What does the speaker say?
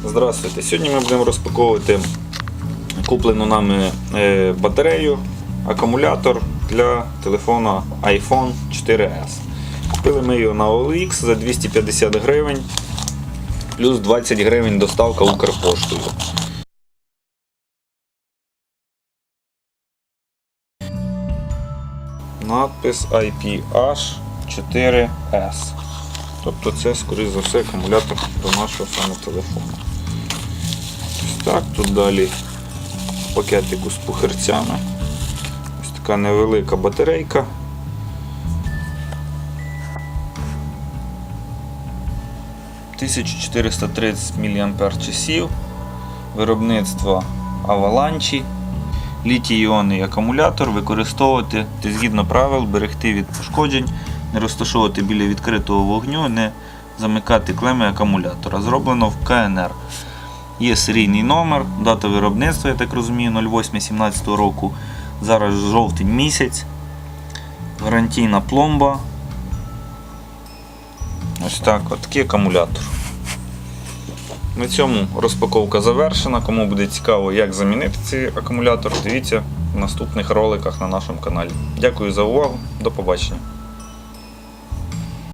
Здравствуйте! Сьогодні ми будемо розпаковувати куплену нами батарею, акумулятор для телефона iPhone 4S. Купили ми його на OLX за 250 гривень, плюс 20 гривень доставка Укрпоштою. Надпис IPH4S. Тобто це, скоріше за все, акумулятор до нашого саме телефону. Ось так, тут далі пакетику з пухирцями. Ось така невелика батарейка. – 1430 мАч, виробництво Avalanche, літій-іонний акумулятор, використовувати згідно правил, берегти від пошкоджень, не розташовувати біля відкритого вогню, не замикати клеми акумулятора. Зроблено в КНР. Є серійний номер, дата виробництва, я так розумію, 08/17 року. Зараз жовтень місяць. Гарантійна пломба. Ось так, от такий акумулятор. На цьому розпаковка завершена. Кому буде цікаво, як замінити цей акумулятор, дивіться в наступних роликах на нашому каналі. Дякую за увагу, до побачення.